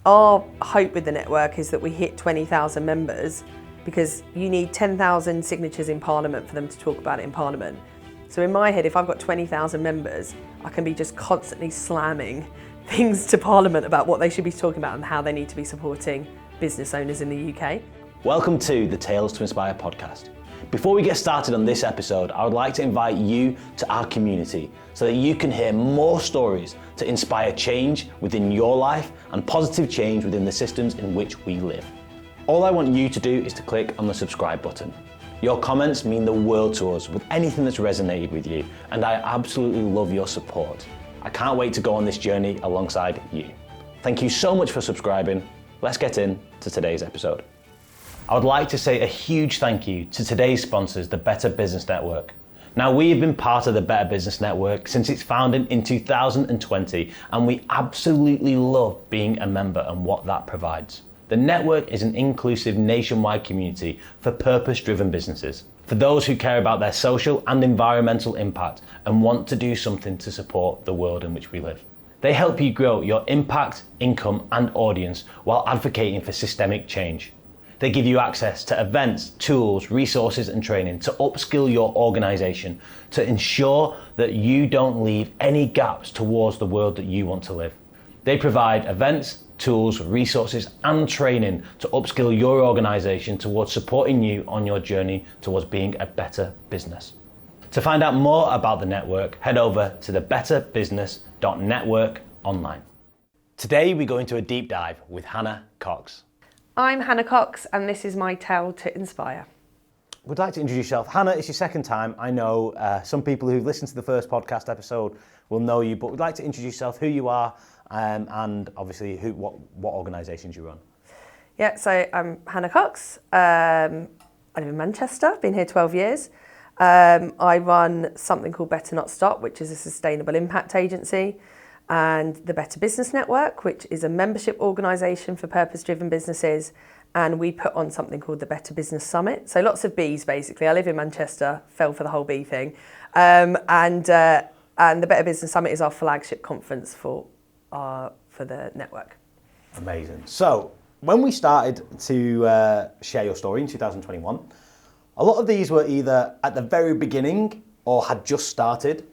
Our hope with the network is that we hit 20,000 members, because you need 10,000 signatures in Parliament for them to talk about it in Parliament. So in my head, if I've got 20,000 members, I can be just constantly slamming things to Parliament about what they should be talking about and how they need to be supporting business owners in the UK. Welcome to the Tales to Inspire podcast. Before we get started on this episode, I would like to invite you to our community so that you can hear more stories to inspire change within your life and positive change within the systems in which we live. All I want you to do is to click on the subscribe button. Your comments mean the world to us with anything that's resonated with you, and I absolutely love your support. I can't wait to go on this journey alongside you. Thank you so much for subscribing. Let's get into today's episode. I would like to say a huge thank you to today's sponsors, the Better Business Network. Now, we have been part of the Better Business Network since its founding in 2020, and we absolutely love being a member and what that provides. The network is an inclusive nationwide community for purpose-driven businesses, for those who care about their social and environmental impact and want to do something to support the world in which we live. They help you grow your impact, income, and audience while advocating for systemic change. They give you access to events, tools, resources, and training to upskill your organization to ensure that you don't leave any gaps towards the world that you want to live. They provide events, tools, resources, and training to upskill your organization towards supporting you on your journey towards being a better business. To find out more about the network, head over to thebetterbusiness.network online. Today, we go into a deep dive with Hannah Cox. I'm Hannah Cox, and this is my tale to inspire. Would like to introduce yourself. Hannah, it's your second time. I know some people who've listened to the first podcast episode will know you, but would like to introduce yourself, who you are, and obviously what organisations you run. Yeah, so I'm Hannah Cox. I live in Manchester. I've been here 12 years. I run something called Better Not Stop, which is a sustainable impact agency, and the Better Business Network, which is a membership organisation for purpose-driven businesses, and we put on something called the Better Business Summit. So lots of Bs, basically. I live in Manchester, fell for the whole B thing, and the Better Business Summit is our flagship conference for the network. Amazing. So when we started to share your story in 2021, a lot of these were either at the very beginning or had just started.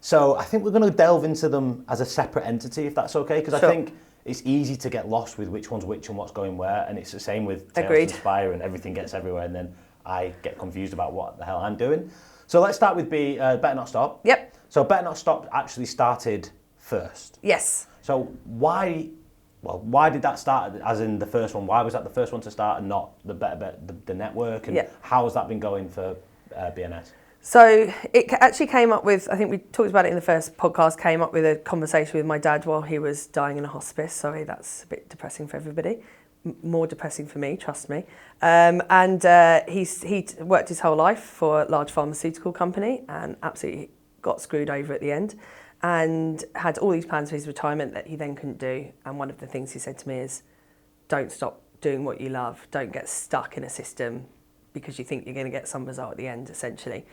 So I think we're going to delve into them as a separate entity, if that's okay, because Sure. I think it's easy to get lost with which one's which and what's going where, and it's the same with Tales to Agreed. Inspire, and everything gets everywhere, and then I get confused about what the hell I'm doing. So let's start with Better Not Stop. Yep. So Better Not Stop actually started first. Yes. So why did that start, as in the first one? Why was that the first one to start and not the network? And how has that been going for BNS? So it actually came up with, I think we talked about it in the first podcast, came up with a conversation with my dad while he was dying in a hospice. Sorry, that's a bit depressing for everybody. More depressing for me, trust me. He worked his whole life for a large pharmaceutical company and absolutely got screwed over at the end, and had all these plans for his retirement that he then couldn't do. And one of the things he said to me is, don't stop doing what you love. Don't get stuck in a system because you think you're going to get some result at the end, essentially.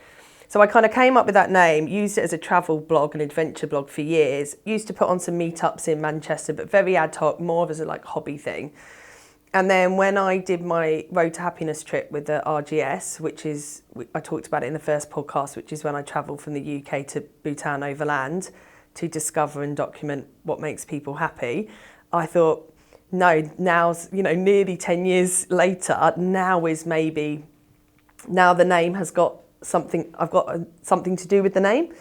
So I kind of came up with that name, used it as a travel blog, an adventure blog for years, used to put on some meetups in Manchester, but very ad hoc, more of as a hobby thing. And then when I did my Road to Happiness trip with the RGS, which is, I talked about it in the first podcast, which is when I travelled from the UK to Bhutan overland to discover and document what makes people happy, I thought, no, now's, nearly 10 years later, now the name has got something, I've got something to do with the name.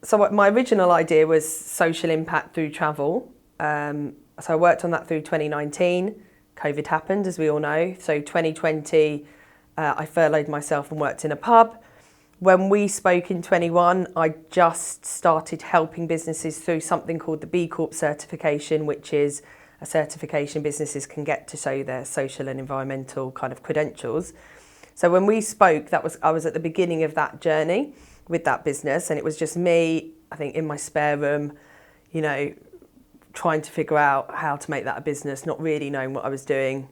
So my original idea was social impact through travel. So I worked on that through 2019. COVID happened, as we all know. So 2020, I furloughed myself and worked in a pub. When we spoke in 21, I just started helping businesses through something called the B Corp certification, which is a certification businesses can get to show their social and environmental kind of credentials. So when we spoke, I was at the beginning of that journey with that business, and it was just me, I think, in my spare room, trying to figure out how to make that a business, not really knowing what I was doing.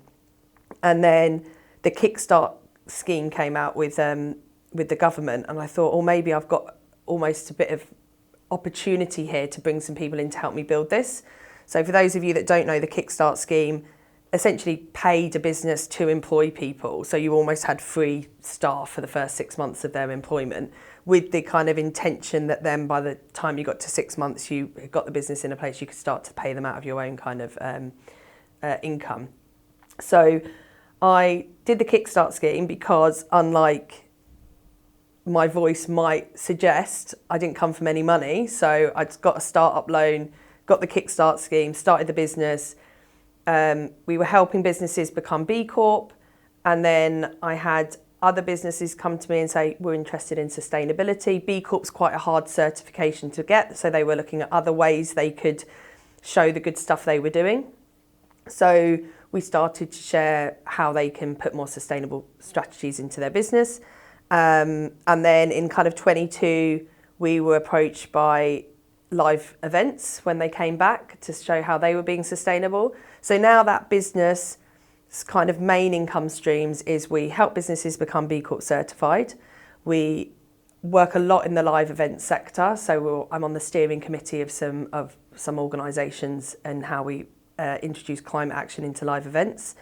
And then the Kickstart scheme came out with the government, and I thought, maybe I've got almost a bit of opportunity here to bring some people in to help me build this. So for those of you that don't know, the Kickstart scheme essentially paid a business to employ people. So you almost had free staff for the first 6 months of their employment, with the kind of intention that then by the time you got to 6 months, you got the business in a place you could start to pay them out of your own kind of income. So I did the Kickstart scheme because, unlike my voice might suggest, I didn't come from any money. So I'd got a startup loan, got the Kickstart scheme, started the business. We were helping businesses become B Corp, and then I had other businesses come to me and say, we're interested in sustainability. B Corp's quite a hard certification to get, so they were looking at other ways they could show the good stuff they were doing. So we started to share how they can put more sustainable strategies into their business. And then in kind of 22, we were approached by live events when they came back to show how they were being sustainable. So now that business kind of main income streams is we help businesses become B Corp certified. We work a lot in the live event sector. So I'm on the steering committee of some organisations and how we introduce climate action into live events.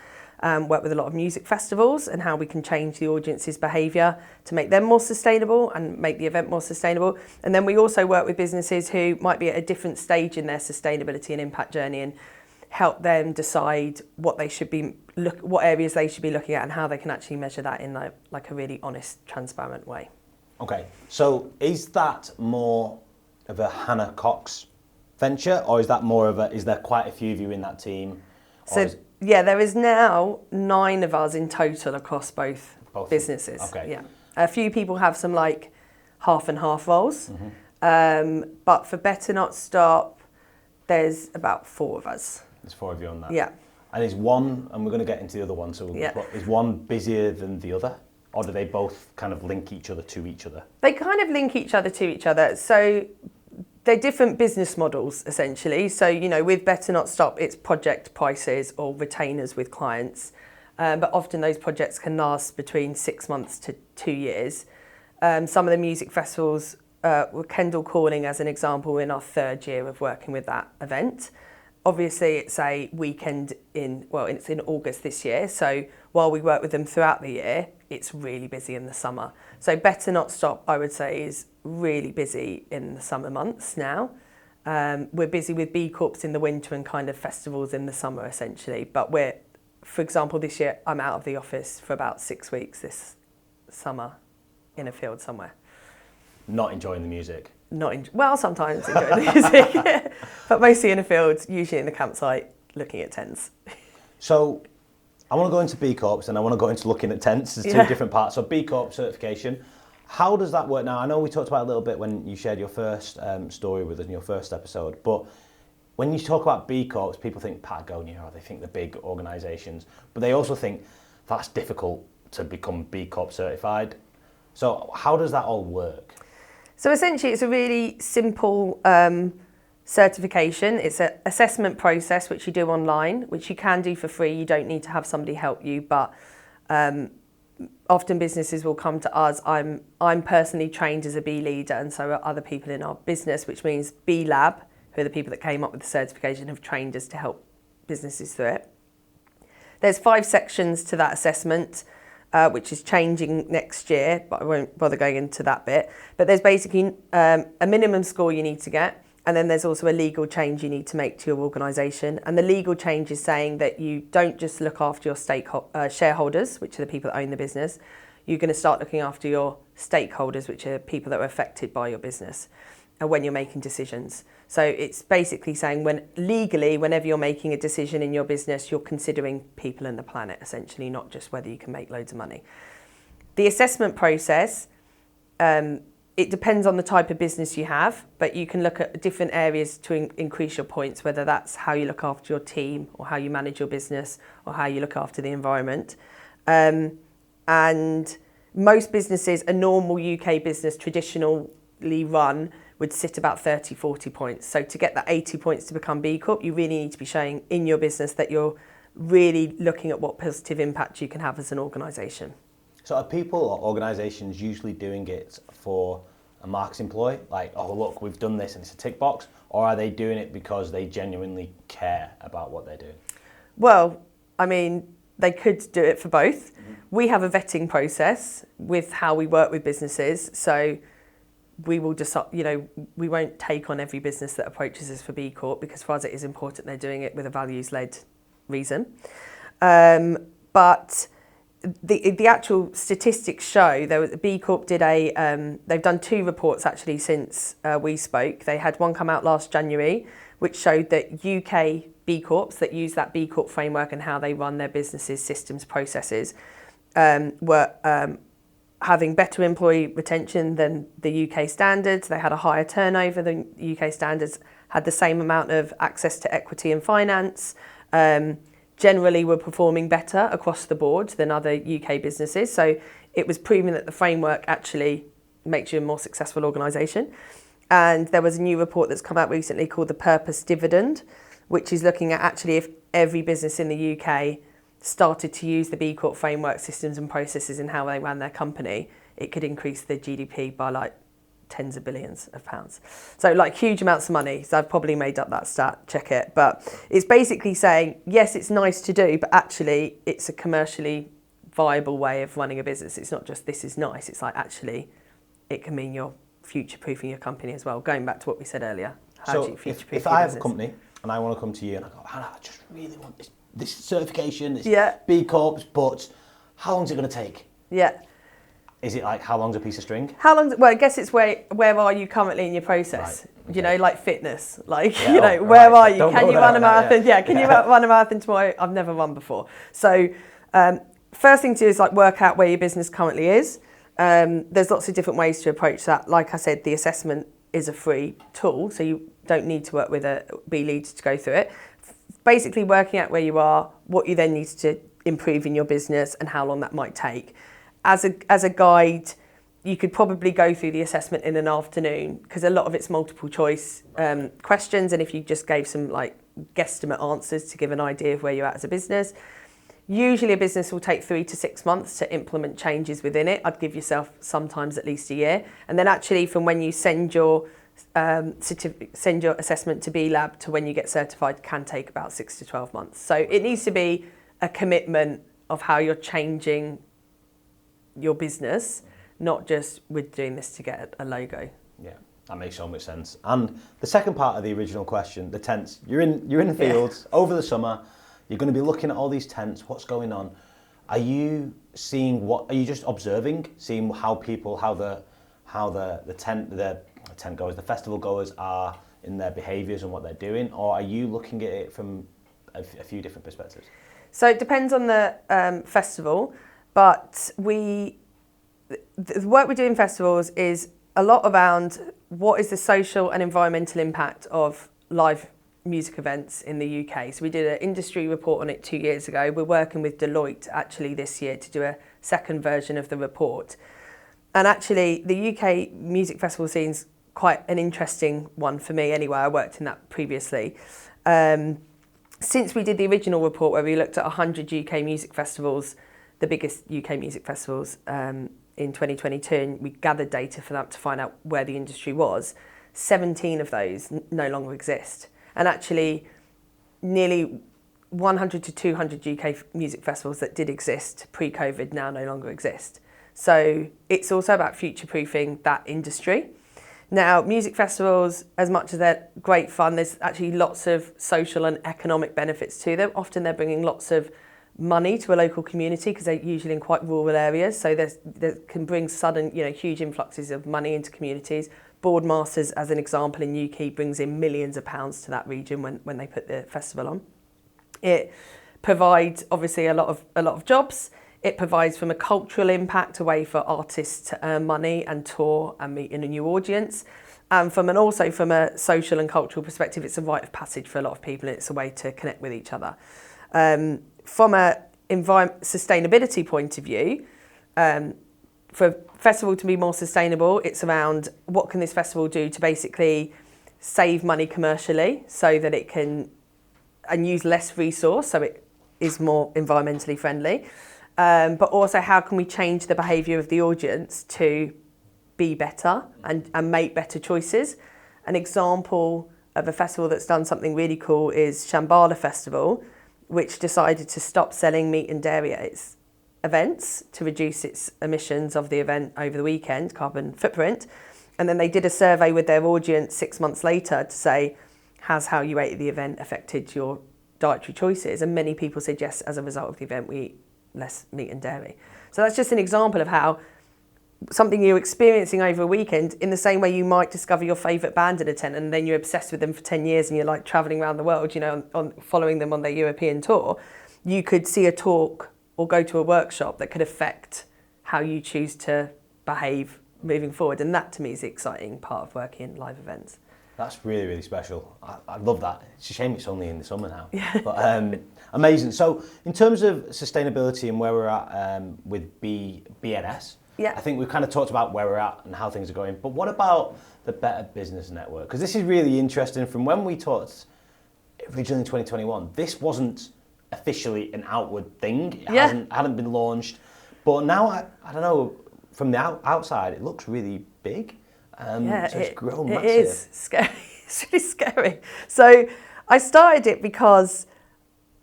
Work with a lot of music festivals and how we can change the audience's behaviour to make them more sustainable and make the event more sustainable. And then we also work with businesses who might be at a different stage in their sustainability and impact journey, and help them decide what they should be what areas they should be looking at and how they can actually measure that in like a really honest, transparent way. Okay, so is that more of a Hannah Cox venture, or is that more of is there quite a few of you in that team? Yeah, there is now 9 of us in total across both businesses. Okay. Yeah, a few people have some like half and half roles, but for Better Not Stop, there's about 4 of us. There's 4 of you on that. Yeah. And is one, and we're going to get into the other one, so is one busier than the other? Or do they both kind of link each other to each other? They kind of link each other to each other. So they're different business models, essentially. So, you know, with Better Not Stop, it's project prices or retainers with clients. But often those projects can last between 6 months to 2 years. Some of the music festivals, were Kendall Calling as an example, in our 3rd year of working with that event. Obviously, it's a weekend it's in August this year. So while we work with them throughout the year, it's really busy in the summer. So Better Not Stop, I would say, is really busy in the summer months now. We're busy with B Corps in the winter and kind of festivals in the summer, essentially. But for example, this year, I'm out of the office for about 6 weeks this summer in a field somewhere. Not enjoying the music? Sometimes enjoying the music, but mostly in a field, usually in the campsite, looking at tents. So I want to go into B Corps and I want to go into looking at tents. There's 2 different parts. So B Corp certification, how does that work now? I know we talked about it a little bit when you shared your first story with us in your first episode, but when you talk about B Corps, people think Patagonia, or they think the big organisations, but they also think that's difficult to become B Corp certified. So how does that all work? So essentially, it's a really simple certification. It's an assessment process which you do online, which you can do for free. You don't need to have somebody help you, but often businesses will come to us. I'm personally trained as a B leader, and so are other people in our business, which means B Lab, who are the people that came up with the certification, have trained us to help businesses through it. There's 5 sections to that assessment, which is changing next year, but I won't bother going into that bit. But there's basically a minimum score you need to get, and then there's also a legal change you need to make to your organisation. And the legal change is saying that you don't just look after your shareholders, which are the people that own the business. You're going to start looking after your stakeholders, which are people that are affected by your business, and when you're making decisions. So it's basically saying whenever you're making a decision in your business, you're considering people and the planet, essentially, not just whether you can make loads of money. The assessment process, it depends on the type of business you have, but you can look at different areas to increase your points, whether that's how you look after your team or how you manage your business or how you look after the environment. And most businesses, a normal UK business traditionally run, would sit about 30, 40 points. So to get that 80 points to become B Corp, you really need to be showing in your business that you're really looking at what positive impact you can have as an organisation. So are people or organisations usually doing it for a marketing ploy? Like, oh look, we've done this and it's a tick box? or are they doing it because they genuinely care about what they're doing? Well, I mean, they could do it for both. We have a vetting process with how we work with businesses, so we will just, we won't take on every business that approaches us for B Corp, because for us it is important they're doing it with a values-led reason. But the actual statistics show, B Corp did they've done 2 reports actually since we spoke. They had one come out last January, which showed that UK B Corps that use that B Corp framework and how they run their businesses, systems, processes, were having better employee retention than the UK standards. They had a higher turnover than UK standards, had the same amount of access to equity and finance, generally were performing better across the board than other UK businesses. So it was proven that the framework actually makes you a more successful organisation. And there was a new report that's come out recently called the Purpose Dividend, which is looking at actually if every business in the UK started to use the B Corp framework, systems and processes in how they ran their company, it could increase the GDP by like tens of billions of pounds. So like huge amounts of money. So I've probably made up that stat, check it. But it's basically saying, yes, it's nice to do, but actually it's a commercially viable way of running a business. It's not just this is nice. It's like actually it can mean you're future-proofing your company as well. Going back to what we said earlier. How do you future-proof if I have a company and I want to come to you and I go, Hannah, I just really want this certification, this B Corp, but how long is it going to take? Yeah. Is it like how long's a piece of string? Well, I guess it's where are you currently in your process? Right. Okay. Like fitness, where are you? Can you run a marathon? Can you run a marathon tomorrow? I've never run before. So first thing to do is like work out where your business currently is. There's lots of different ways to approach that. Like I said, the assessment is a free tool, so you don't need to work with a B lead to go through it. Basically working out where you are, what you then need to improve in your business and how long that might take. As a guide, you could probably go through the assessment in an afternoon because a lot of it's multiple choice questions, and if you just gave some like guesstimate answers to give an idea of where you're at as a business. Usually a business will take 3 to 6 months to implement changes within it. I'd give yourself sometimes at least a year. And then actually from when you send your assessment to B Lab to when you get certified can take about 6 to 12 months. So it needs to be a commitment of how you're changing your business, not just we're doing this to get a logo. Yeah, that makes so much sense. And the second part of the original question, the tents. You're in the fields over the summer. You're going to be looking at all these tents. What's going on? Are you seeing are you just observing, seeing how the tent goers, the festival goers are in their behaviours and what they're doing, or are you looking at it from a few different perspectives? So it depends on the festival, but the work we do in festivals is a lot around what is the social and environmental impact of live music events in the UK. So we did an industry report on it 2 years ago. We're working with Deloitte actually this year to do a second version of the report. And actually the UK music festival scene's quite an interesting one for me anyway. I worked in that previously. Since we did the original report where we looked at 100 UK music festivals, the biggest UK music festivals in 2022, and we gathered data for that to find out where the industry was, 17 of those no longer exist. And actually nearly 100 to 200 UK music festivals that did exist pre-COVID now no longer exist. So it's also about future-proofing that industry. Now, music festivals, as much as they're great fun, there's actually lots of social and economic benefits to them. Often they're bringing lots of money to a local community because they're usually in quite rural areas. So they can bring sudden, huge influxes of money into communities. Boardmasters, as an example, in UK brings in millions of pounds to that region when they put the festival on. It provides obviously a lot of jobs. It provides from a cultural impact, a way for artists to earn money and tour and meet in a new audience. And from a social and cultural perspective, it's a rite of passage for a lot of people, and it's a way to connect with each other. From a sustainability point of view, for a festival to be more sustainable, it's around what can this festival do to basically save money commercially so that it can and use less resource so it is more environmentally friendly. But also how can we change the behaviour of the audience to be better and make better choices. An example of a festival that's done something really cool is Shambhala Festival, which decided to stop selling meat and dairy at its events to reduce its emissions of the event over the weekend, carbon footprint. And then they did a survey with their audience 6 months later to say, has how you ate at the event affected your dietary choices? And many people said yes, as a result of the event, we eat less meat and dairy. So that's just an example of how something you're experiencing over a weekend, in the same way you might discover your favourite band in a tent and then you're obsessed with them for 10 years and you're like travelling around the world, you know, on following them on their European tour, you could see a talk or go to a workshop that could affect how you choose to behave moving forward. And that to me is the exciting part of working in live events. That's really, really special. I love that. It's a shame it's only in the summer now. Yeah. But amazing. So in terms of sustainability and where we're at with BNS, yeah. I think we've kind of talked about where we're at and how things are going. But what about the Better Business Network? Because this is really interesting. From when we talked originally in 2021, this wasn't officially an outward thing. It hadn't been launched. But now, I don't know, from the outside, it looks really big. So it's grown massive. It is scary. It's really scary. So I started it because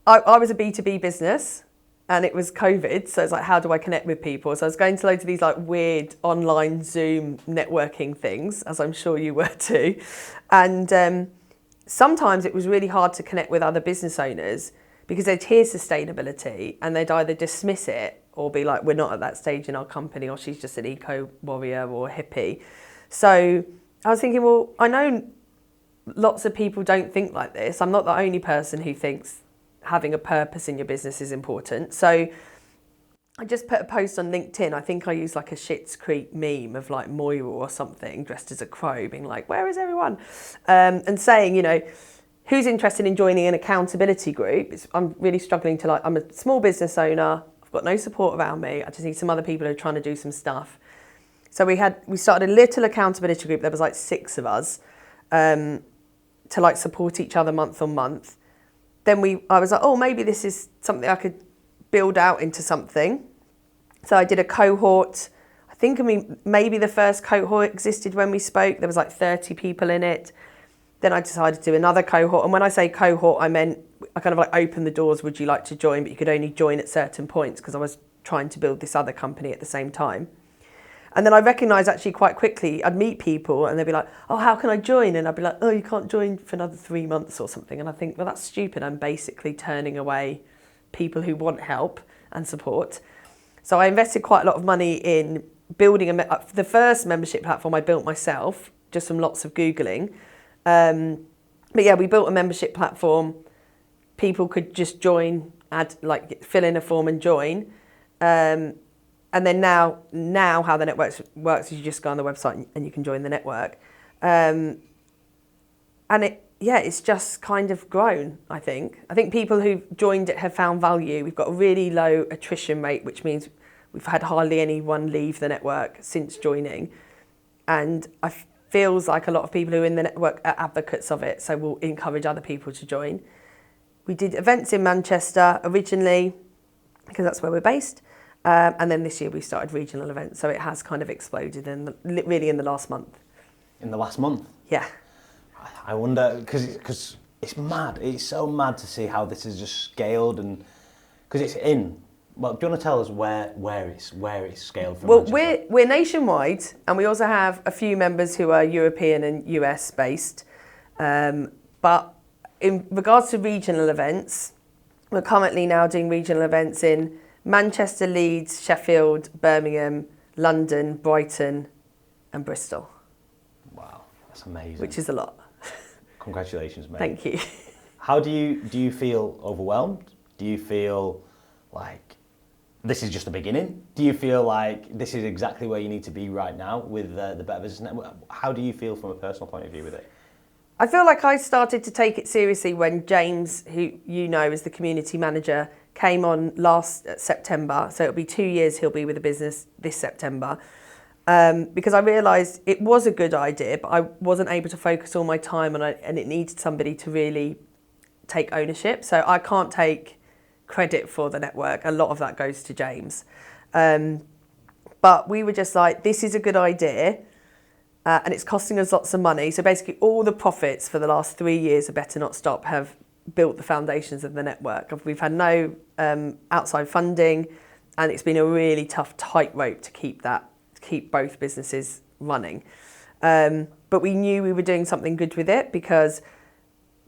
I was a B2B business and it was COVID. So it's like, how do I connect with people? So I was going to loads of these like weird online Zoom networking things, as I'm sure you were too. And sometimes it was really hard to connect with other business owners because they'd hear sustainability and they'd either dismiss it or be like, we're not at that stage in our company, or she's just an eco warrior or hippie. So I was thinking, well, I know lots of people don't think like this. I'm not the only person who thinks having a purpose in your business is important. So I just put a post on LinkedIn. I think I used like a Schitt's Creek meme of like Moira or something dressed as a crow being like, where is everyone? And saying, you know, who's interested in joining an accountability group? I'm really struggling to I'm a small business owner. I've got no support around me. I just need some other people who are trying to do some stuff. So we started a little accountability group. There was like 6 of us to like support each other month on month. Then I was like, oh, maybe this is something I could build out into something. So I did a cohort. Maybe the first cohort existed when we spoke. There was like 30 people in it. Then I decided to do another cohort. And when I say cohort, I meant I kind of like opened the doors. Would you like to join? But you could only join at certain points because I was trying to build this other company at the same time. And then I recognised actually quite quickly, I'd meet people and they'd be like, oh, how can I join? And I'd be like, oh, you can't join for another 3 months or something. And I think, well, that's stupid. I'm basically turning away people who want help and support. So I invested quite a lot of money in building the first membership platform I built myself, just from lots of Googling. But yeah, we built a membership platform. People could just join, fill in a form and join. And then now how the network works is you just go on the website and you can join the network. And it's just kind of grown, I think. I think people who've joined it have found value. We've got a really low attrition rate, which means we've had hardly anyone leave the network since joining. And it feels like a lot of people who are in the network are advocates of it, so we'll encourage other people to join. We did events in Manchester originally, because that's where we're based. And then this year we started regional events, so it has kind of exploded really in the last month. In the last month? Yeah. I wonder, because it's mad. It's so mad to see how this has just scaled, and because it's in. Well, do you want to tell us where it's scaled from? Well, we're nationwide, and we also have a few members who are European and US based. But in regards to regional events, we're currently now doing regional events in Manchester, Leeds, Sheffield, Birmingham, London, Brighton and Bristol. Wow, that's amazing. Which is a lot. Congratulations, mate. Thank you. How do you feel overwhelmed? Do you feel like this is just the beginning? Do you feel like this is exactly where you need to be right now with the Better Business Network? How do you feel from a personal point of view with it? I feel like I started to take it seriously when James, who you know is the community manager, came on last September. So it'll be 2 years he'll be with the business this September. Because I realised it was a good idea, but I wasn't able to focus all my time on it, and it needed somebody to really take ownership. So I can't take credit for the network. A lot of that goes to James. But we were just like, this is a good idea. and it's costing us lots of money. So basically all the profits for the last 3 years of Better Not Stop have built the foundations of the network. We've had no outside funding, and it's been a really tough tightrope to keep both businesses running. But we knew we were doing something good with it, because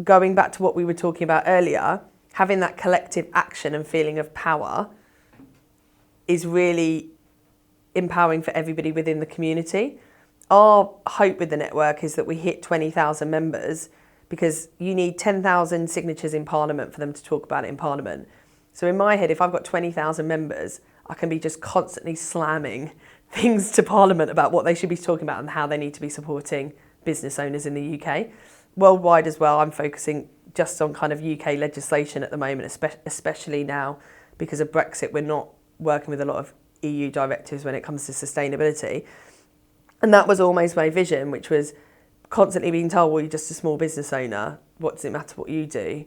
going back to what we were talking about earlier, having that collective action and feeling of power is really empowering for everybody within the community. Our hope with the network is that we hit 20,000 members, because you need 10,000 signatures in Parliament for them to talk about it in Parliament. So in my head, if I've got 20,000 members, I can be just constantly slamming things to Parliament about what they should be talking about and how they need to be supporting business owners in the UK. Worldwide as well, I'm focusing just on kind of UK legislation at the moment, especially now because of Brexit. We're not working with a lot of EU directives when it comes to sustainability. And that was almost my vision, which was constantly being told, well, you're just a small business owner. What does it matter what you do?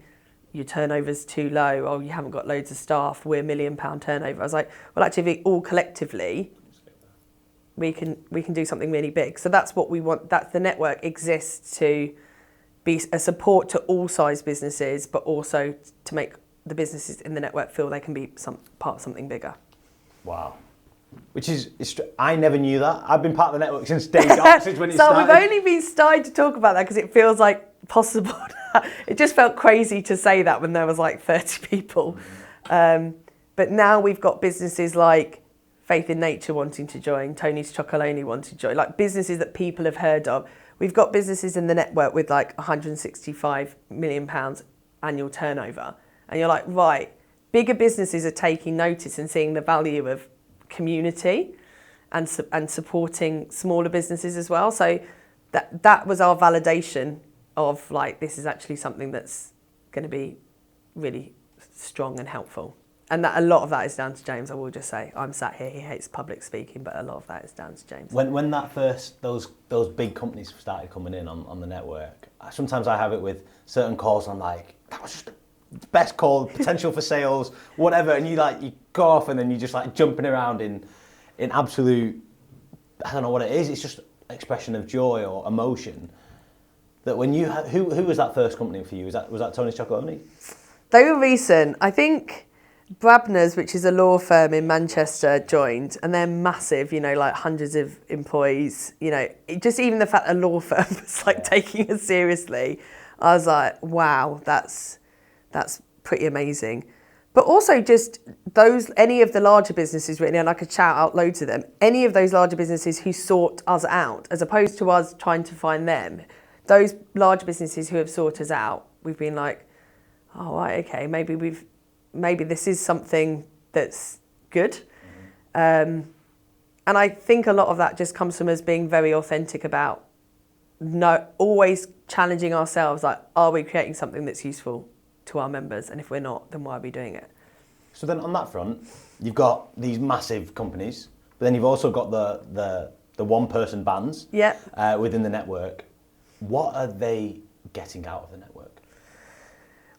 Your turnover's too low. Oh, you haven't got loads of staff. We're £1 million turnover. I was like, well, actually, if we all collectively, we can do something really big. So that's what we want. That's the network exists to be a support to all size businesses, but also to make the businesses in the network feel they can be part of something bigger. Wow. Which is, I never knew that. I've been part of the network since day dot, since when it started. So we've only been starting to talk about that because it feels like possible. It just felt crazy to say that when there was like 30 people. But now we've got businesses like Faith in Nature wanting to join, Tony's Chocolonely wanting to join, like businesses that people have heard of. We've got businesses in the network with like £165 million annual turnover. And you're like, right, bigger businesses are taking notice and seeing the value of community and supporting smaller businesses as well. So that was our validation of like, this is actually something that's going to be really strong and helpful. And that a lot of that is down to James, I will just say. I'm sat here, he hates public speaking, but a lot of that is down to James. When that first, those big companies started coming in on the network, sometimes I have it with certain calls, I'm like, that was just the best call, potential for sales, whatever, and you go off and then you're just like jumping around in absolute, I don't know what it is, it's just expression of joy or emotion. That when you, who was that first company for you? Was that Tony's Chocolonely? They were recent. I think Brabner's, which is a law firm in Manchester, joined, and they're massive, like hundreds of employees. Just even the fact a law firm was like taking us seriously, I was like, wow, that's pretty amazing. But also just any of the larger businesses really, and I could shout out loads of them, any of those larger businesses who sought us out, as opposed to us trying to find them, those large businesses who have sought us out, we've been like, oh, right, okay, maybe this is something that's good. And I think a lot of that just comes from us being very authentic about always challenging ourselves, like, are we creating something that's useful to our members? And if we're not, then why are we doing it? So then on that front, you've got these massive companies, but then you've also got the one-person bands within the network. What are they getting out of the network?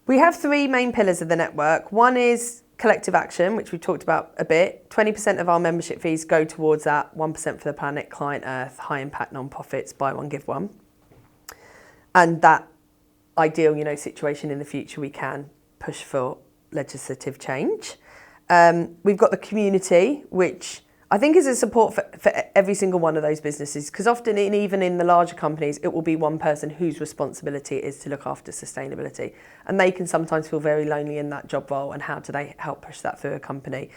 We have 3 main pillars of the network. One is collective action, which we talked about a bit. 20% of our membership fees go towards that, 1% for the planet, Client Earth, high impact non-profits, buy one, give one. And that ideal, situation in the future, we can push for legislative change. We've got the community, which I think is a support for every single one of those businesses, because often even in the larger companies, it will be one person whose responsibility it is to look after sustainability. And they can sometimes feel very lonely in that job role, and how do they help push that through a company?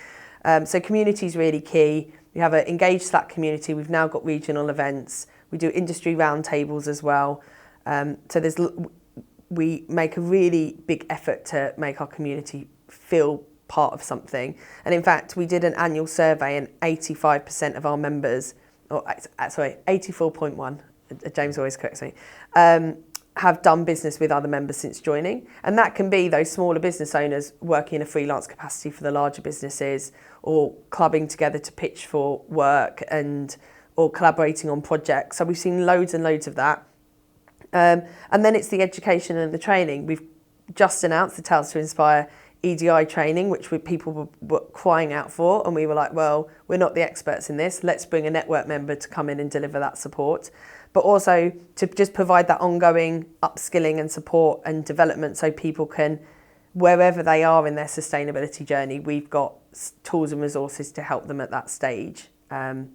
So community is really key. We have an engaged Slack community. We've now got regional events. We do industry roundtables as well. So we make a really big effort to make our community feel part of something. And in fact, we did an annual survey and 85% of our members, 84.1, James always corrects me, have done business with other members since joining. And that can be those smaller business owners working in a freelance capacity for the larger businesses, or clubbing together to pitch for work or collaborating on projects. So we've seen loads and loads of that. And then it's the education and the training. We've just announced the Tales to Inspire EDI training, which people were crying out for, and we were like, well, we're not the experts in this, let's bring a network member to come in and deliver that support. but also to just provide that ongoing upskilling and support and development so people can, wherever they are in their sustainability journey, we've got tools and resources to help them at that stage. And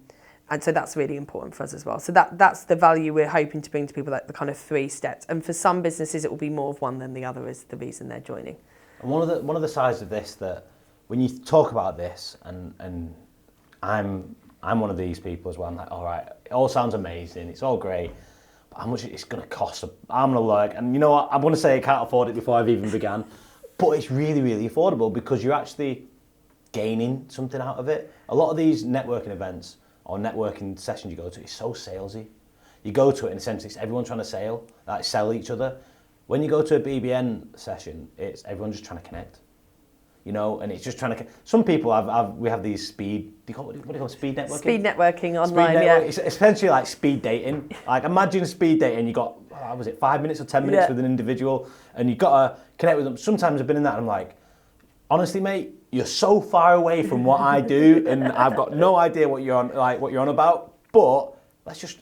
so that's really important for us as well. So that's the value we're hoping to bring to people, like the kind of 3 steps. And for some businesses, it will be more of one than the other is the reason they're joining. And one of the sides of this that when you talk about this, and I'm one of these people as well, I'm like, all right, it all sounds amazing, it's all great, but how much it's going to cost? I'm going to look, and you know what, I'm going to say I can't afford it before I've even began, but it's really, really affordable because you're actually gaining something out of it. A lot of these networking events or networking sessions you go to, it's so salesy. You go to it in a sense, it's everyone trying to sell each other. When you go to a BBN session, it's everyone just trying to connect. You know, and it's just trying to. Some people we have these speed. What do you call it? Speed networking. Speed networking online. Yeah. It's essentially like speed dating. Like imagine speed dating. You got 5 minutes or 10 minutes with an individual, and you got to connect with them. Sometimes I've been in that, and I'm like, honestly, mate, you're so far away from what I do, and I've got no idea what you're on about. But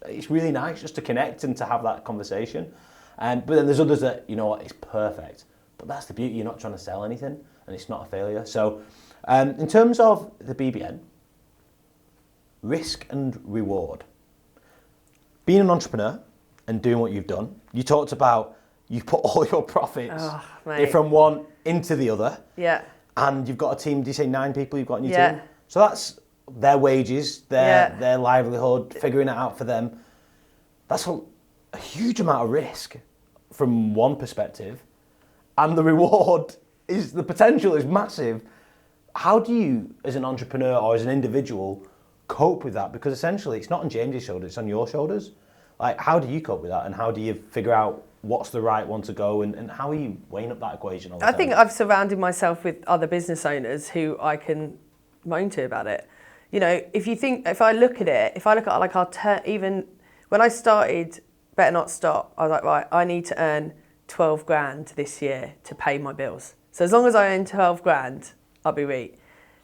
it's really nice just to connect and to have that conversation. But then there's others that, you know what, it's perfect. But that's the beauty. You're not trying to sell anything, and it's not a failure. So, in terms of the BBN, risk and reward. Being an entrepreneur and doing what you've done, you talked about you put all your profits from one into the other. Yeah. And you've got a team, do you say 9 people you've got in your team? So that's their wages, their livelihood, figuring it out for them. That's a huge amount of risk from one perspective. And the reward the potential is massive. How do you, as an entrepreneur or as an individual, cope with that? Because essentially it's not on James's shoulders, it's on your shoulders. Like, how do you cope with that? And how do you figure out what's the right one to go, and how are you weighing up that equation all the time? I think I've surrounded myself with other business owners who I can moan to about it. You know, if I look at like even when I started Better Not Stop, I was like, right, I need to earn 12 grand this year to pay my bills. So as long as I earn 12 grand, I'll be right.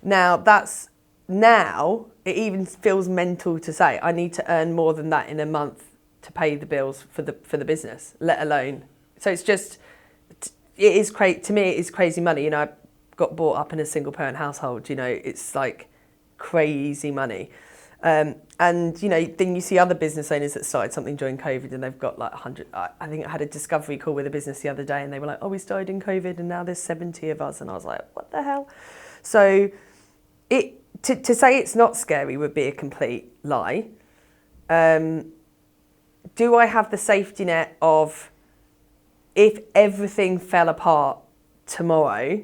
Now it even feels mental to say I need to earn more than that in a month to pay the bills for the business, let alone. So it's just, to me, it is crazy money. You know, I got brought up in a single parent household, you know, it's like crazy money. And, you know, then you see other business owners that started something during COVID and they've got like 100, I think I had a discovery call with a business the other day and they were like, oh, we started in COVID and now there's 70 of us. And I was like, what the hell? So to say it's not scary would be a complete lie. Do I have the safety net of if everything fell apart tomorrow,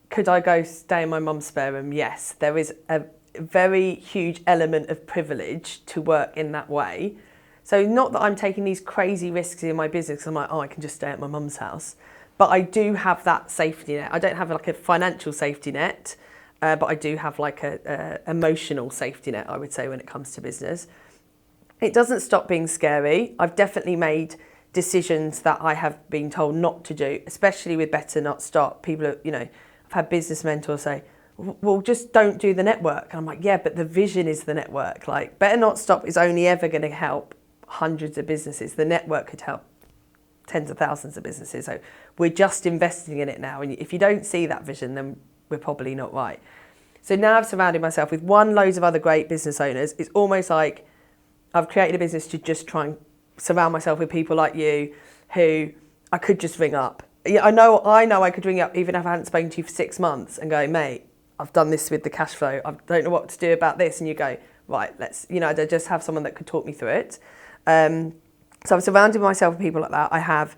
could I go stay in my mum's spare room? Yes, there is a very huge element of privilege to work in that way. So not that I'm taking these crazy risks in my business. I'm like, oh, I can just stay at my mum's house. But I do have that safety net. I don't have like a financial safety net, but I do have like a emotional safety net, I would say, when it comes to business. It doesn't stop being scary. I've definitely made decisions that I have been told not to do, especially with Better Not Stop. People are, you know, I've had business mentors say, well, just don't do the network. And I'm like, yeah, but the vision is the network. Like, Better Not Stop is only ever going to help hundreds of businesses. The network could help tens of thousands of businesses. So we're just investing in it now. And if you don't see that vision, then we're probably not right. So now I've surrounded myself with loads of other great business owners. It's almost like I've created a business to just try and surround myself with people like you who I could just ring up. Yeah, I know I could ring up even if I hadn't spoken to you for 6 months and go, mate, I've done this with the cash flow. I don't know what to do about this. And you go, right, let's, you know, I just have someone that could talk me through it. So I've surrounded myself with people like that. I have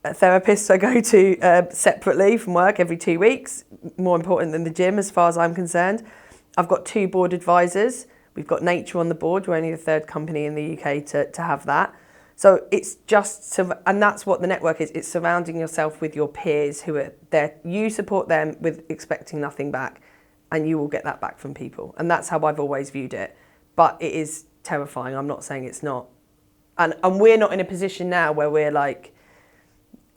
a therapist I go to separately from work every 2 weeks, more important than the gym as far as I'm concerned. I've got 2 board advisors. We've got Nature on the board. We're only the 3rd company in the UK to have that. So it's just, and that's what the network is. It's surrounding yourself with your peers who are there. You support them with expecting nothing back, and you will get that back from people. And that's how I've always viewed it. But it is terrifying. I'm not saying it's not. And we're not in a position now where we're like,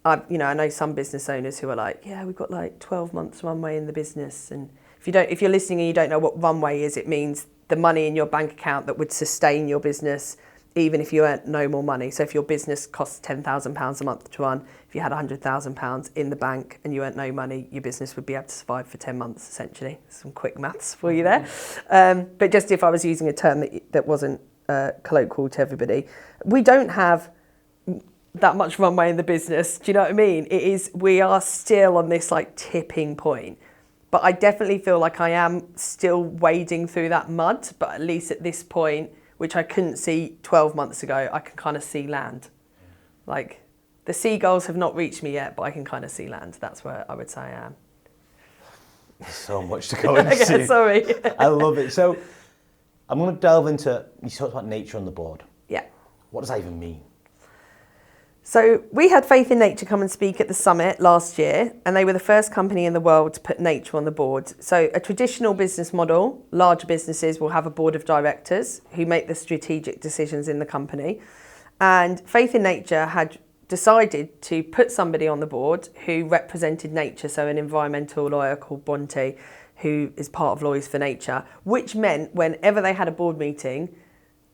I know some business owners who are like, yeah, we've got like 12 months runway in the business. And if you're listening and you don't know what runway is, it means the money in your bank account that would sustain your business even if you earn no more money. So if your business costs £10,000 a month to run, if you had £100,000 in the bank and you earned no money, your business would be able to survive for 10 months, essentially. Some quick maths for you there. But just if I was using a term that wasn't colloquial to everybody, we don't have that much runway in the business. Do you know what I mean? We are still on this like tipping point. But I definitely feel like I am still wading through that mud, but at least at this point, which I couldn't see 12 months ago, I can kind of see land. Like, the seagulls have not reached me yet, but I can kind of see land. That's where I would say I am. There's so much to go into. Yeah, sorry. I love it. So, I'm going to delve into, you talked about nature on the board. Yeah. What does that even mean? So we had Faith in Nature come and speak at the summit last year, and they were the first company in the world to put nature on the board. So a traditional business model, large businesses will have a board of directors who make the strategic decisions in the company. And Faith in Nature had decided to put somebody on the board who represented nature, so an environmental lawyer called Bonte, who is part of Lawyers for Nature, which meant whenever they had a board meeting,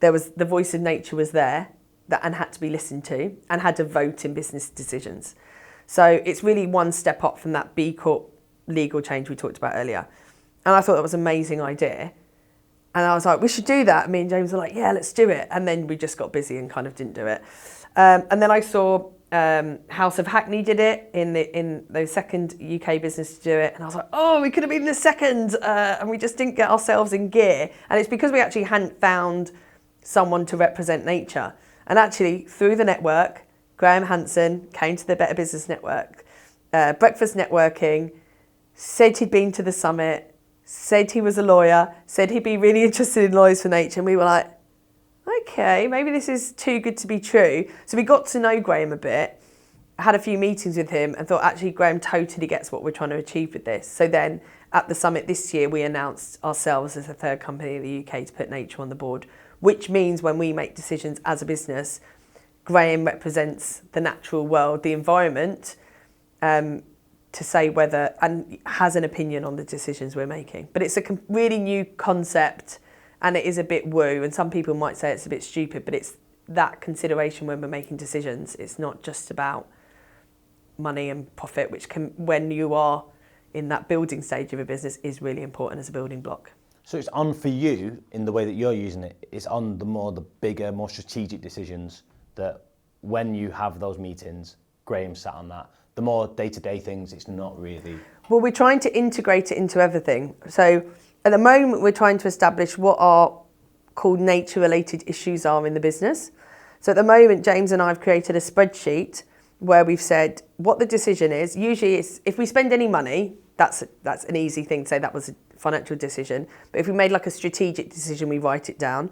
there was the voice of nature was there, and had to be listened to and had to vote in business decisions. So it's really one step up from that B Corp legal change we talked about earlier. And I thought that was an amazing idea. And I was like, we should do that. And me and James were like, yeah, let's do it. And then we just got busy and kind of didn't do it. And then I saw House of Hackney did it in the second UK business to do it. And I was like, oh, we could have been the second. And we just didn't get ourselves in gear. And it's because we actually hadn't found someone to represent nature. And actually, through the network, Graham Hansen came to the Better Business Network, breakfast networking, said he'd been to the summit, said he was a lawyer, said he'd be really interested in Lawyers for Nature. And we were like, okay, maybe this is too good to be true. So we got to know Graham a bit, had a few meetings with him and thought, actually, Graham totally gets what we're trying to achieve with this. So then at the summit this year, we announced ourselves as the third company in the UK to put nature on the board, which means when we make decisions as a business, Graham represents the natural world, the environment, to say whether, and has an opinion on the decisions we're making. But it's a really new concept and it is a bit woo, and some people might say it's a bit stupid, but it's that consideration when we're making decisions. It's not just about money and profit, which can, when you are in that building stage of a business, is really important as a building block. So it's on for you in the way that you're using it. It's on the bigger, more strategic decisions that when you have those meetings, Graham sat on that. The more day-to-day things, it's not really. Well, we're trying to integrate it into everything. So at the moment, we're trying to establish what our called nature-related issues are in the business. So at the moment, James and I have created a spreadsheet where we've said what the decision is. Usually it's if we spend any money, that's an easy thing to say, that was a financial decision. But if we made like a strategic decision, we write it down.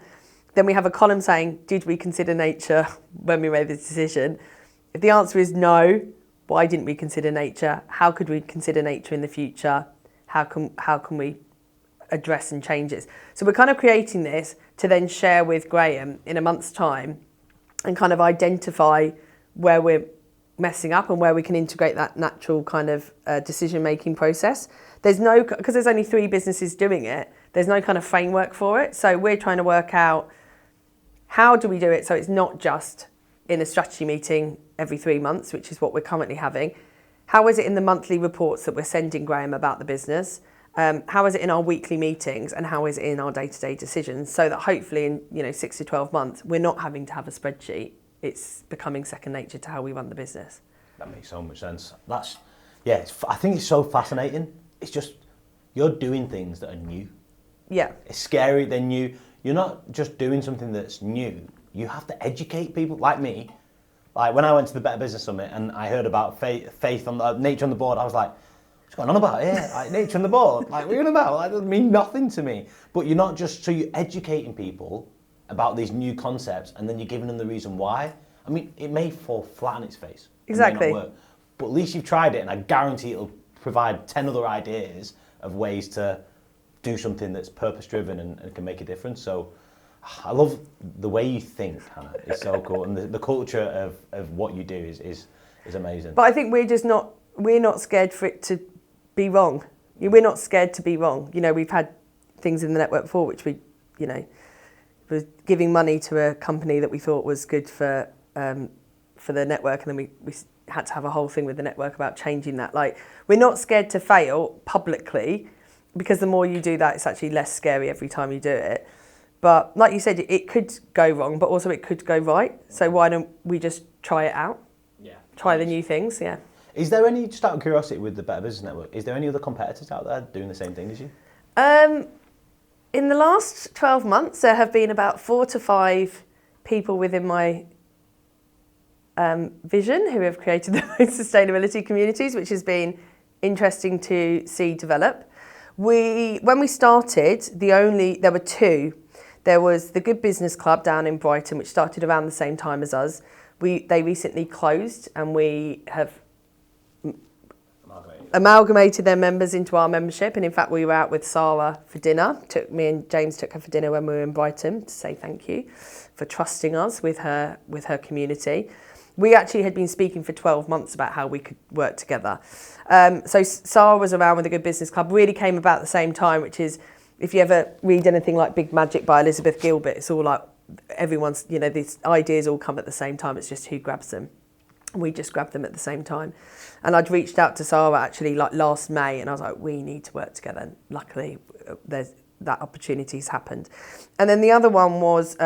Then we have a column saying, did we consider nature when we made the decision? If the answer is no, why didn't we consider nature? How could we consider nature in the future? How can we address and change it? So we're kind of creating this to then share with Graham in a month's time and kind of identify where we're messing up and where we can integrate that natural kind of decision-making process. Because there's only 3 businesses doing it, there's no kind of framework for it. So we're trying to work out how do we do it so it's not just in a strategy meeting every 3 months, which is what we're currently having. How is it in the monthly reports that we're sending Graham about the business? How is it in our weekly meetings, and how is it in our day-to-day decisions? So that hopefully in 6 to 12 months, we're not having to have a spreadsheet. It's becoming second nature to how we run the business. That makes so much sense. I think it's so fascinating. It's just, you're doing things that are new. Yeah. It's scary, they're new. You're not just doing something that's new. You have to educate people like me. Like when I went to the Better Business Summit and I heard about faith on nature on the board, I was like, what's going on about here? Like nature on the board? Like what are you on about? Like, that doesn't mean nothing to me. But you're not just, so you're educating people about these new concepts and then you're giving them the reason why. I mean, it may fall flat on its face. Exactly. It may not work, but at least you've tried it, and I guarantee it'll provide 10 other ideas of ways to do something that's purpose-driven and can make a difference. So I love the way you think, Hannah. It's so cool. And the culture of what you do is amazing. But I think we're not scared for it to be wrong. We're not scared to be wrong. We've had things in the network before which we was giving money to a company that we thought was good for the network, and then we had to have a whole thing with the network about changing that. Like, we're not scared to fail publicly, because the more you do that, it's actually less scary every time you do it. But like you said, it could go wrong, but also it could go right. So why don't we just try it out? Yeah. Try the new things, yeah. Is there any, just out of curiosity with the Better Business Network, is there any other competitors out there doing the same thing as you? In the last 12 months, there have been about 4 to 5 people within my vision who have created their own sustainability communities, which has been interesting to see develop. When we started, there were 2. There was the Good Business Club down in Brighton, which started around the same time as us. They recently closed, and we have amalgamated their members into our membership. And in fact, we were out with Sarah for dinner. Me and James took her for dinner when we were in Brighton to say thank you for trusting us with her community. We actually had been speaking for 12 months about how we could work together. So Sarah was around with the Good Business Club, really came about at the same time, which is, if you ever read anything like Big Magic by Elizabeth Gilbert, it's all like everyone's, these ideas all come at the same time. It's just who grabs them. We just grabbed them at the same time. And I'd reached out to Sarah actually like last May, and I was like, we need to work together. And luckily, that opportunity's happened. And then the other one was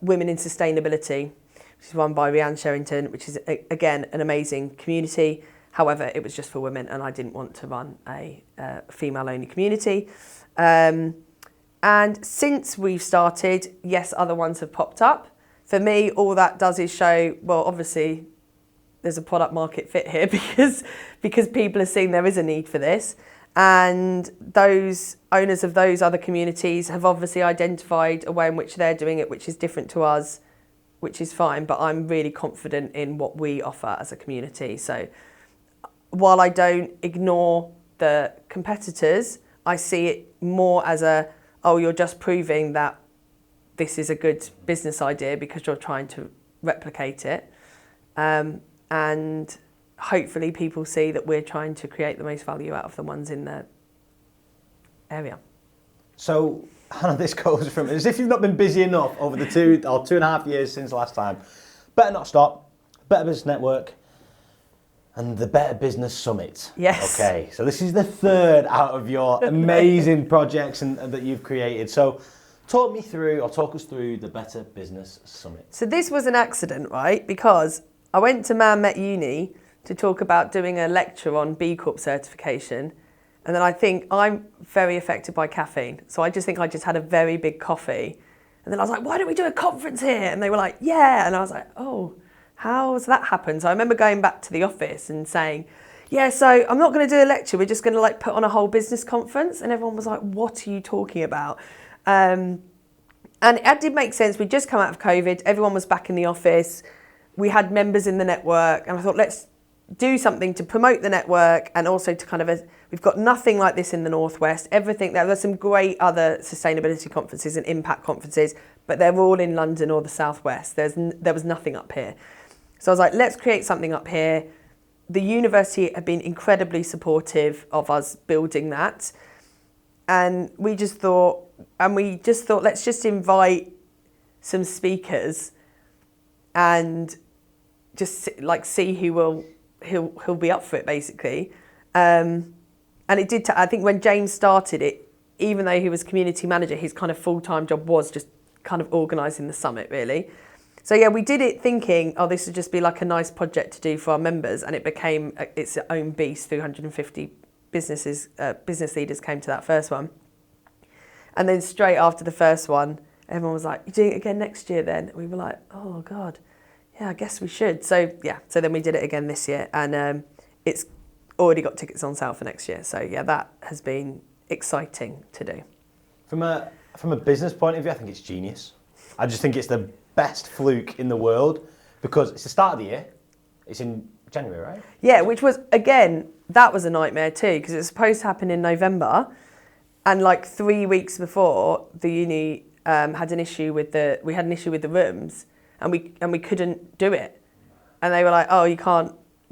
Women in Sustainability, which is run by Rhiannon Sherrington, which is, again, an amazing community. However, it was just for women, and I didn't want to run a female-only community. And since we've started, yes, other ones have popped up. For me, all that does is show, well, obviously, there's a product market fit here because people are seeing there is a need for this. And those owners of those other communities have obviously identified a way in which they're doing it, which is different to us, which is fine. But I'm really confident in what we offer as a community. So while I don't ignore the competitors, I see it more as you're just proving that this is a good business idea because you're trying to replicate it. And hopefully people see that we're trying to create the most value out of the ones in the area. So, Hannah, this goes from, as if you've not been busy enough over the 2.5 years since last time. Better Not Stop, Better Business Network, and the Better Business Summit. Yes. Okay, so this is the 3rd out of your amazing projects that you've created. So talk us through the Better Business Summit. So this was an accident, right? Because I went to Man Met Uni to talk about doing a lecture on B Corp certification. And then I think I'm very affected by caffeine. So I just think I just had a very big coffee. And then I was like, why don't we do a conference here? And they were like, yeah. And I was like, oh, how's that happened? So I remember going back to the office and saying, yeah, so I'm not going to do a lecture. We're just going to put on a whole business conference. And everyone was like, what are you talking about? And it did make sense. We'd just come out of COVID. Everyone was back in the office. We had members in the network. And I thought, let's do something to promote the network and also to we've got nothing like this in the Northwest. There's some great other sustainability conferences and impact conferences, but they're all in London or the Southwest. There was nothing up here. So I was like, let's create something up here. The university have been incredibly supportive of us building that. And we just thought, let's just invite some speakers and just see who'll be up for it, basically. And it did, I think when James started it, even though he was community manager, his kind of full-time job was just kind of organising the summit, really. So yeah, we did it thinking, this would just be like a nice project to do for our members, and it became its own beast. 350 business leaders came to that first one. And then straight after the first one, everyone was like, you're doing it again next year then? And we were like, oh God, yeah, I guess we should. So yeah, so then we did it again this year, and it's already got tickets on sale for next year. So yeah, that has been exciting to do. From a business point of view, I think it's genius. I just think it's the best fluke in the world because it's the start of the year. It's in January, right? Yeah, which was, again, that was a nightmare too, because it was supposed to happen in November, and 3 weeks before, the uni had an issue with the rooms, and we couldn't do it. And they were like, oh, we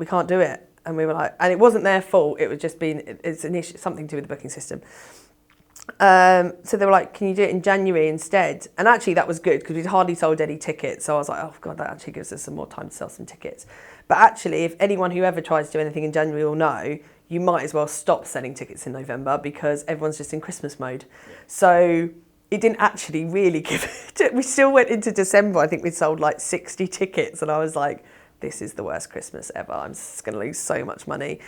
can't do it. And we were like, and it wasn't their fault, it was just it's an issue, something to do with the booking system. So they were like, can you do it in January instead? And actually that was good because we'd hardly sold any tickets. So I was like, oh God, that actually gives us some more time to sell some tickets. But actually, if anyone who ever tries to do anything in January will know, you might as well stop selling tickets in November because everyone's just in Christmas mode. Yeah. So it didn't actually really give it. We still went into December. I think we sold like 60 tickets. And I was like, this is the worst Christmas ever. I'm just going to lose so much money.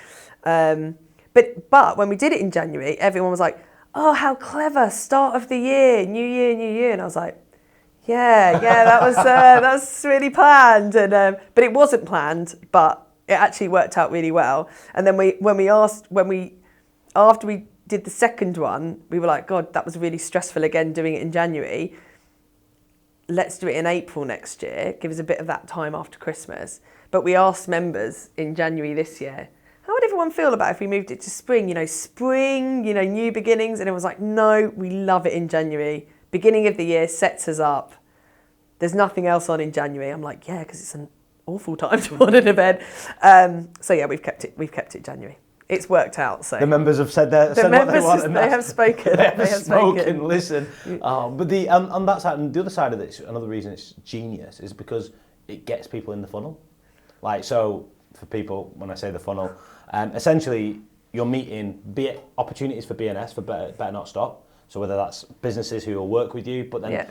But when we did it in January, everyone was like, oh, how clever, start of the year, new year. And I was like, yeah, that was really planned. And but it wasn't planned, but it actually worked out really well. And then after we did the second one, we were like, God, that was really stressful again doing it in January. Let's do it in April next year, give us a bit of that time after Christmas. But we asked members in January this year, how would everyone feel about if we moved it to spring, new beginnings? And it was like, no, we love it in January. Beginning of the year sets us up. There's nothing else on in January. I'm like, yeah, because it's an awful time to want an event. So yeah, we've kept it January. It's worked out. So the members have said what they want. And they have spoken. They have spoken. Listen, but on that side, and the other side of this, another reason it's genius is because it gets people in the funnel. Like, so for people, when I say the funnel, essentially you're meeting opportunities for BNS, for better not stop. So whether that's businesses who will work with you, but then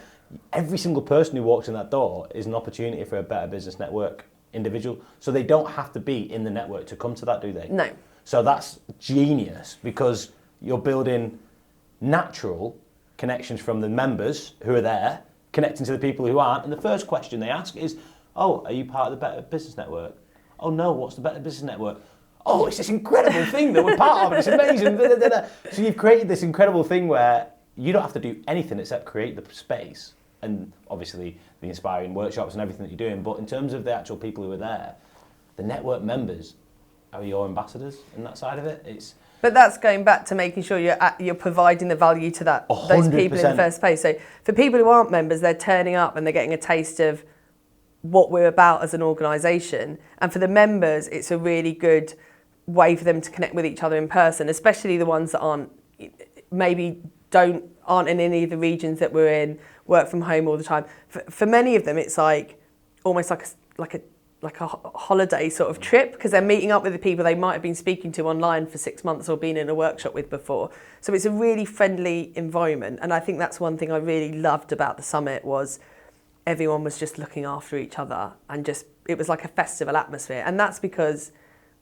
every single person who walks in that door is an opportunity for a Better Business Network individual. So they don't have to be in the network to come to that, do they? No. So that's genius because you're building natural connections from the members who are there, connecting to the people who aren't. And the first question they ask is, oh, are you part of the Better Business Network? Oh no, what's the Better Business Network? Oh, it's this incredible thing that we're part of, and it's amazing. So you've created this incredible thing where you don't have to do anything except create the space, and obviously the inspiring workshops and everything that you're doing. But in terms of the actual people who are there, the network members are your ambassadors in that side of it. But that's going back to making sure you're providing the value to those people in the first place. So for people who aren't members, they're turning up and they're getting a taste of what we're about as an organisation. And for the members, it's a really good way for them to connect with each other in person, especially the ones that aren't in any of the regions that we're in, work from home all the time. For many of them, it's like almost like a holiday sort of trip because they're meeting up with the people they might have been speaking to online for 6 months or been in a workshop with before. So it's a really friendly environment. And I think that's one thing I really loved about the summit was everyone was just looking after each other and it was like a festival atmosphere. And that's because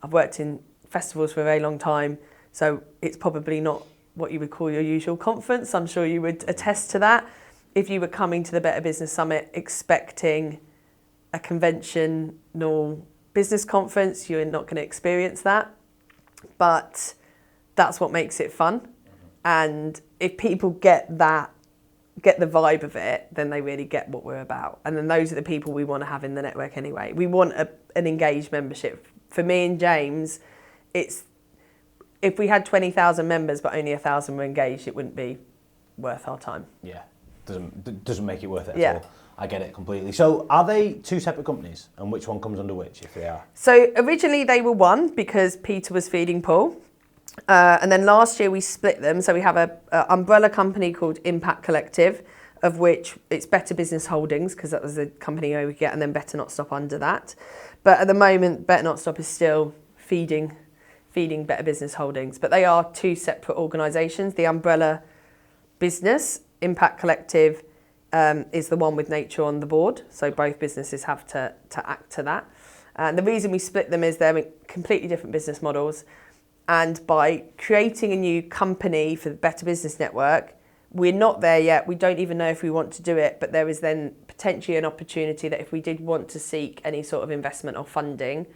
I've worked in festivals for a very long time. So it's probably not what you would call your usual conference. I'm sure you would attest to that. If you were coming to the Better Business Summit expecting a conventional business conference, you're not going to experience that. But that's what makes it fun. And if people get the vibe of it, then they really get what we're about. And then those are the people we want to have in the network anyway. We want an engaged membership. For me and James, it's if we had 20,000 members but only 1,000 were engaged, it wouldn't be worth our time. Yeah, doesn't make it worth it at all. I get it completely. So are they two separate companies, and which one comes under which, if they are? So originally they were one because Peter was feeding Paul. And then last year we split them. So we have an umbrella company called Impact Collective, of which it's Better Business Holdings, because that was the company I would get, and then Better Not Stop under that. But at the moment, Better Not Stop is still feeding Better Business Holdings. But they are two separate organisations. The umbrella business, Impact Collective, is the one with Nature on the board. So both businesses have to act to that. And the reason we split them is they're completely different business models. And by creating a new company for the Better Business Network, we're not there yet. We don't even know if we want to do it, but there is then potentially an opportunity that if we did want to seek any sort of investment or funding,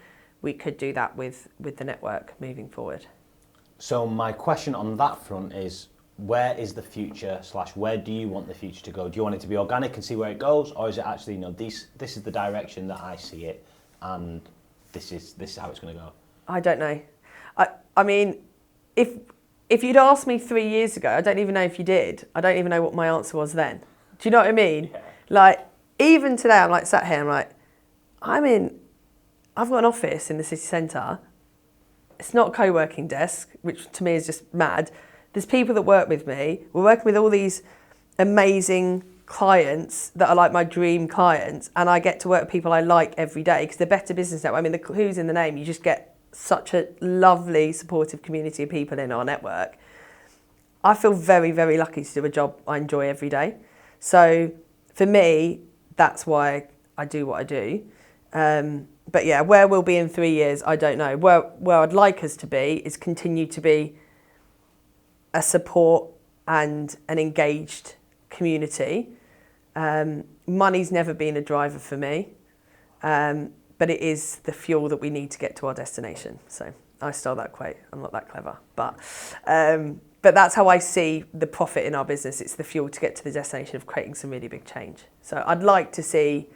we could do that with the network moving forward. So my question on that front is, where is the future / where do you want the future to go? Do you want it to be organic and see where it goes, or is it actually, this is the direction that I see it, and this is how it's going to go? I don't know. I mean, if you'd asked me 3 years ago, I don't even know if you did. I don't even know what my answer was then. Do you know what I mean? Yeah. Like, even today, I'm like sat here, I'm like, I've got an office in the city centre. It's not a co-working desk, which to me is just mad. there's people that work with me. We're working with all these amazing clients that are like my dream clients, and I get to work with people I like every day because they're better business network. I mean, the who's in the name, you just get such a lovely, supportive community of people in our network. I feel very, very lucky to do a job I enjoy every day. So for me, that's why I do what I do. But yeah, where we'll be in 3 years, I don't know. Where I'd like us to be is continue to be a support and an engaged community. Money's never been a driver for me, but it is the fuel that we need to get to our destination. So I stole that quote. I'm not that clever, but that's how I see the profit in our business. It's the fuel to get to the destination of creating some really big change. So I'd like to see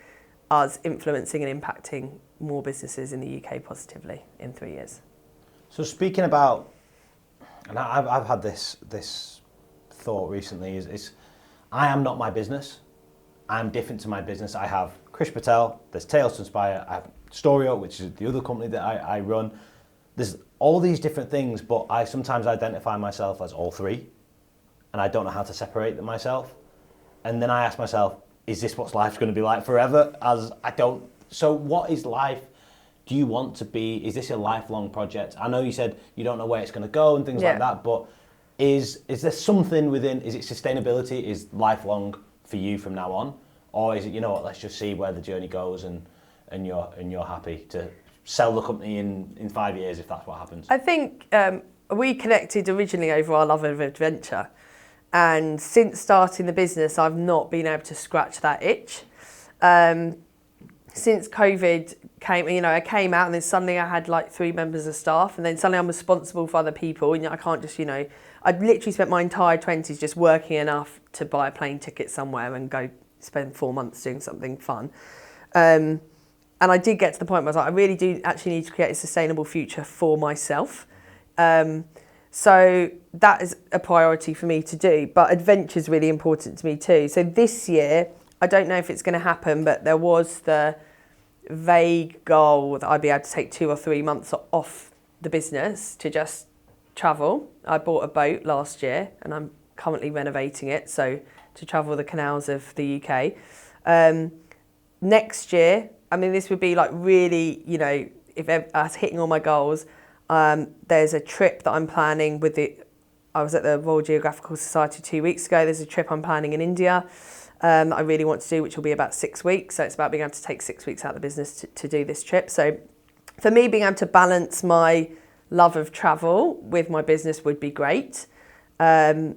us influencing and impacting more businesses in the UK positively in 3 years. So speaking about, and I've had this thought recently, is I am not my business. I'm different to my business. I have Krish Patel, there's Tales to Inspire, I have Storio, which is the other company that I run. There's all these different things, but I sometimes identify myself as all three, and I don't know how to separate them myself. And then I ask myself, is this what life's going to be like forever? So what is life? Do you want to be, is this a lifelong project? I know you said you don't know where it's going to go and things like that, but is there something within, is it sustainability, is lifelong for you from now on? Or is it, you know what, let's just see where the journey goes and you're happy to sell the company in 5 years if that's what happens? I think we connected originally over our love of adventure. And since starting the business, I've not been able to scratch that itch. Since COVID came, I came out and then suddenly I had like 3 members of staff, and then suddenly I'm responsible for other people. And I can't just, I'd literally spent my entire 20s just working enough to buy a plane ticket somewhere and go spend 4 months doing something fun. And I did get to the point where I was like, I really do actually need to create a sustainable future for myself. So that is a priority for me to do, but adventure is really important to me too. So this year, I don't know if it's going to happen, but there was the vague goal that I'd be able to take 2 or 3 months off the business to just travel. I bought a boat last year and I'm currently renovating it, so to travel the canals of the UK. Next year, this would be like really, if I was hitting all my goals, there's a trip that I'm planning I was at the Royal Geographical Society 2 weeks ago. There's a trip I'm planning in India that I really want to do, which will be about 6 weeks. So it's about being able to take 6 weeks out of the business to do this trip. So for me, being able to balance my love of travel with my business would be great. I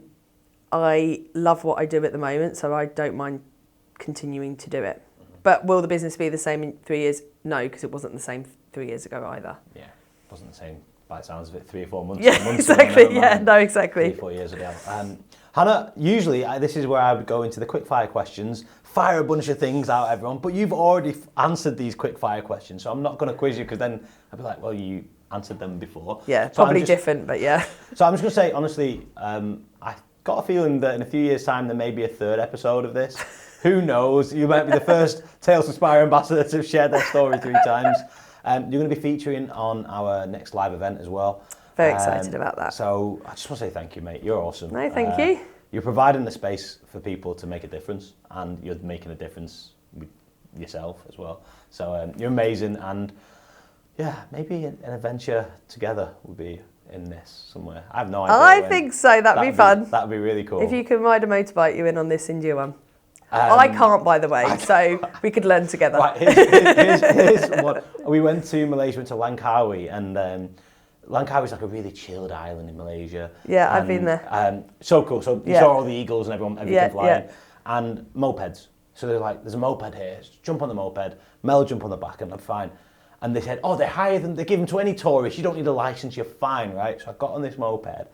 love what I do at the moment, so I don't mind continuing to do it. But will the business be the same in 3 years? No, because it wasn't the same 3 years ago either. Yeah, it wasn't the same by the sounds of it 3 or 4 months. Yeah, exactly. Yeah, no, exactly. 3 or 4 years ago. Hannah, usually this is where I would go into the quickfire questions, fire a bunch of things out at everyone, but you've already answered these quickfire questions, so I'm not going to quiz you because then I'd be like, well, you answered them before. Yeah, so probably different, but yeah. So I'm just going to say, honestly, I got a feeling that in a few years' time there may be a 3rd episode of this. Who knows? You might be the first Tales to Inspire ambassador to have shared their story 3 times. You're going to be featuring on our next live event as well. Very excited about that. So I just want to say thank you, mate. You're awesome. No, thank you. You're providing the space for people to make a difference, and you're making a difference with yourself as well. So you're amazing, and yeah, maybe an adventure together would be in this somewhere. I have no idea. I think so. That'd be fun. That'd be really cool. If you can ride a motorbike, you in on this India one. I can't, by the way, so we could learn together. Right, here's what we went to Malaysia, went to Langkawi, and Langkawi is like a really chilled island in Malaysia. Yeah, I've been there. So cool. So you saw all the eagles and everything flying, and mopeds. So there's a moped here. Jump on the moped. Mel jump on the back, and I'm fine. And they said, oh, they give them to any tourist. You don't need a license. You're fine, right? So I got on this moped.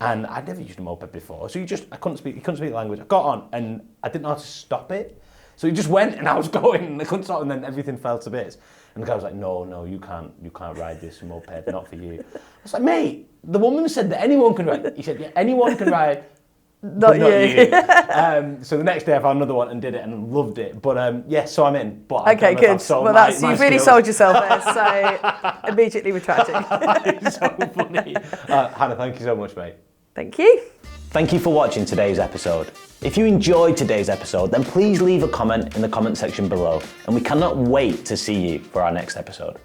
And I'd never used a moped before, so you couldn't speak the language. I got on and I didn't know how to stop it. So you just went and I was going and I couldn't stop, and then everything fell to bits. And the guy was like, no, you can't ride this moped, not for you. I was like, mate, the woman said that anyone can ride. He said, yeah, anyone can ride, not you. So the next day I found another one and did it and loved it. But so I'm in. But okay, good. Well, you've really sold yourself there. So immediately retracting. It's so funny. Hannah, thank you so much, mate. Thank you. Thank you for watching today's episode. If you enjoyed today's episode, then please leave a comment in the comment section below, and we cannot wait to see you for our next episode.